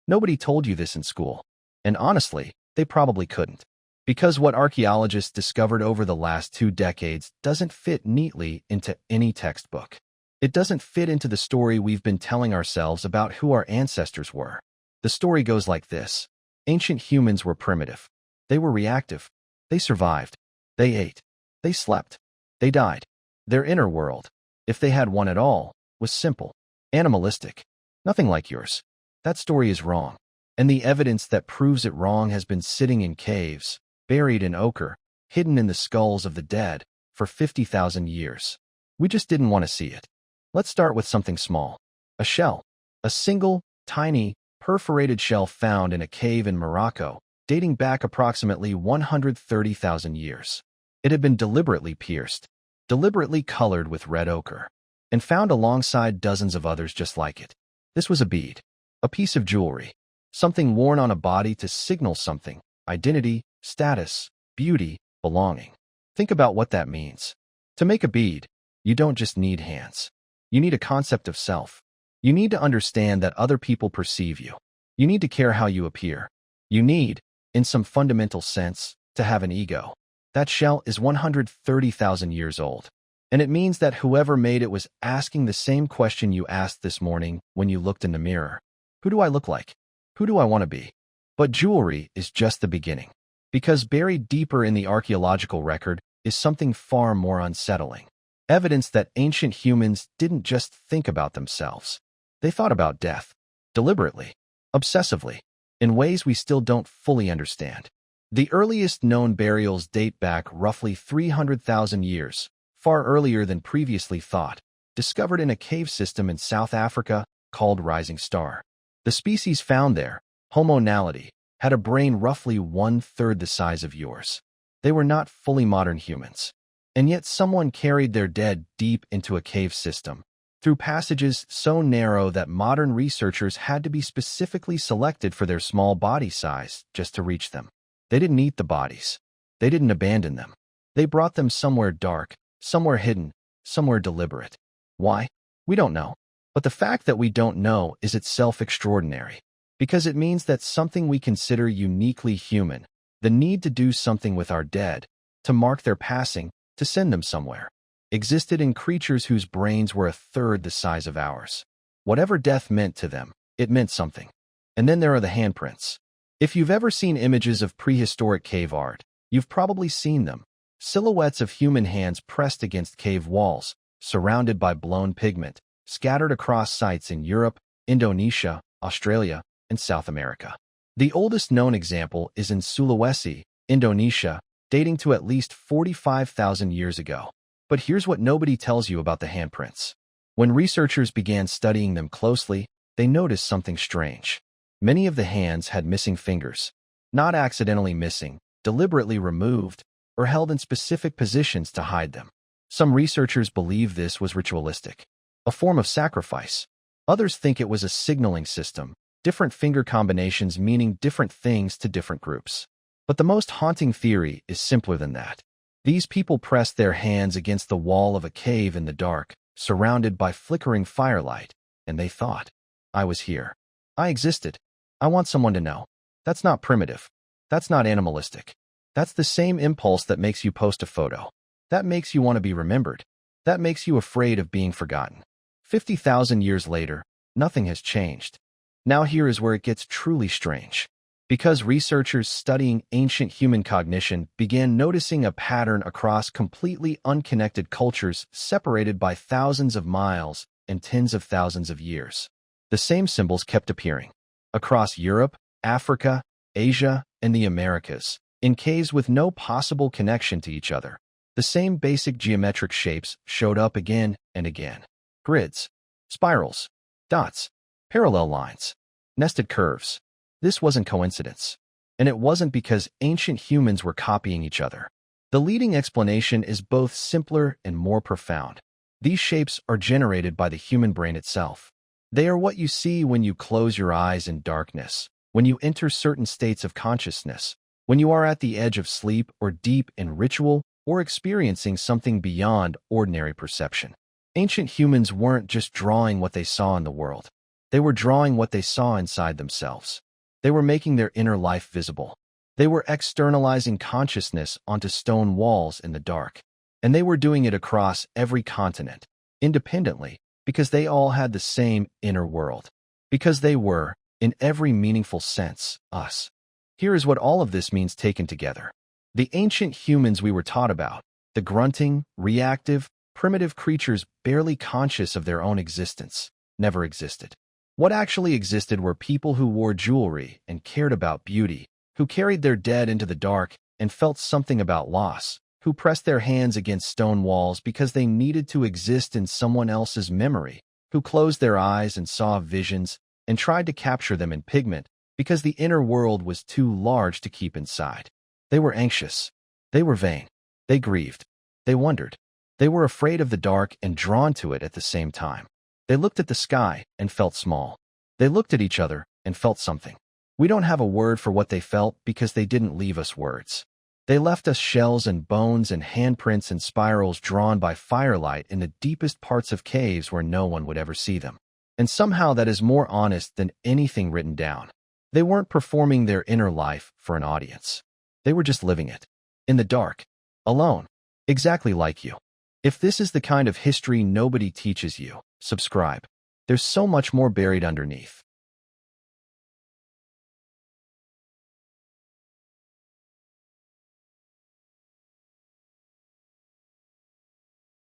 Nobody told you this in school. And honestly, they probably couldn't. Because what archaeologists discovered over the last 2 decades doesn't fit neatly into any textbook. It doesn't fit into the story we've been telling ourselves about who our ancestors were. The story goes like this. Ancient humans were primitive. They were reactive. They survived. They ate. They slept. They died. Their inner world, if they had one at all, was simple, animalistic, nothing like yours. That story is wrong. And the evidence that proves it wrong has been sitting in caves, buried in ochre, hidden in the skulls of the dead, for 50,000 years. We just didn't want to see it. Let's start with something small. A shell. A single, tiny, perforated shell found in a cave in Morocco, dating back approximately 130,000 years. It had been deliberately pierced, deliberately colored with red ochre, and found alongside dozens of others just like it. This was a bead, a piece of jewelry, something worn on a body to signal something: identity, status, beauty, belonging. Think about what that means. To make a bead, you don't just need hands. You need a concept of self. You need to understand that other people perceive you. You need to care how you appear. You need, in some fundamental sense, to have an ego. That shell is 130,000 years old. And it means that whoever made it was asking the same question you asked this morning when you looked in the mirror. Who do I look like? Who do I want to be? But jewelry is just the beginning. Because buried deeper in the archaeological record is something far more unsettling. Evidence that ancient humans didn't just think about themselves. They thought about death. Deliberately. Obsessively. In ways we still don't fully understand. The earliest known burials date back roughly 300,000 years, far earlier than previously thought, discovered in a cave system in South Africa called Rising Star. The species found there, Homo naledi, had a brain roughly 1/3 the size of yours. They were not fully modern humans. And yet someone carried their dead deep into a cave system, through passages so narrow that modern researchers had to be specifically selected for their small body size just to reach them. They didn't eat the bodies. They didn't abandon them. They brought them somewhere dark, somewhere hidden, somewhere deliberate. Why? We don't know. But the fact that we don't know is itself extraordinary, because it means that something we consider uniquely human, the need to do something with our dead, to mark their passing, to send them somewhere, existed in creatures whose brains were 1/3 the size of ours. Whatever death meant to them, it meant something. And then there are the handprints. If you've ever seen images of prehistoric cave art, you've probably seen them. Silhouettes of human hands pressed against cave walls, surrounded by blown pigment, scattered across sites in Europe, Indonesia, Australia, and South America. The oldest known example is in Sulawesi, Indonesia, dating to at least 45,000 years ago. But here's what nobody tells you about the handprints. When researchers began studying them closely, they noticed something strange. Many of the hands had missing fingers, not accidentally missing, deliberately removed, or held in specific positions to hide them. Some researchers believe this was ritualistic, a form of sacrifice. Others think it was a signaling system, different finger combinations meaning different things to different groups. But the most haunting theory is simpler than that. These people pressed their hands against the wall of a cave in the dark, surrounded by flickering firelight, and they thought, I was here. I existed. I want someone to know. That's not primitive. That's not animalistic. That's the same impulse that makes you post a photo. That makes you want to be remembered. That makes you afraid of being forgotten. 50,000 years later, nothing has changed. Now here is where it gets truly strange. Because researchers studying ancient human cognition began noticing a pattern across completely unconnected cultures separated by thousands of miles and tens of thousands of years. The same symbols kept appearing. Across Europe, Africa, Asia, and the Americas, in caves with no possible connection to each other. The same basic geometric shapes showed up again and again. Grids, spirals, dots, parallel lines, nested curves. This wasn't coincidence. And it wasn't because ancient humans were copying each other. The leading explanation is both simpler and more profound. These shapes are generated by the human brain itself. They are what you see when you close your eyes in darkness, when you enter certain states of consciousness, when you are at the edge of sleep or deep in ritual or experiencing something beyond ordinary perception. Ancient humans weren't just drawing what they saw in the world. They were drawing what they saw inside themselves. They were making their inner life visible. They were externalizing consciousness onto stone walls in the dark. And they were doing it across every continent, independently, because they all had the same inner world. Because they were, in every meaningful sense, us. Here is what all of this means taken together. The ancient humans we were taught about, the grunting, reactive, primitive creatures barely conscious of their own existence, never existed. What actually existed were people who wore jewelry and cared about beauty, who carried their dead into the dark and felt something about loss, who pressed their hands against stone walls because they needed to exist in someone else's memory, who closed their eyes and saw visions and tried to capture them in pigment because the inner world was too large to keep inside. They were anxious. They were vain. They grieved. They wondered. They were afraid of the dark and drawn to it at the same time. They looked at the sky and felt small. They looked at each other and felt something. We don't have a word for what they felt because they didn't leave us words. They left us shells and bones and handprints and spirals drawn by firelight in the deepest parts of caves where no one would ever see them. And somehow that is more honest than anything written down. They weren't performing their inner life for an audience. They were just living it. In the dark. Alone. Exactly like you. If this is the kind of history nobody teaches you, subscribe. There's so much more buried underneath.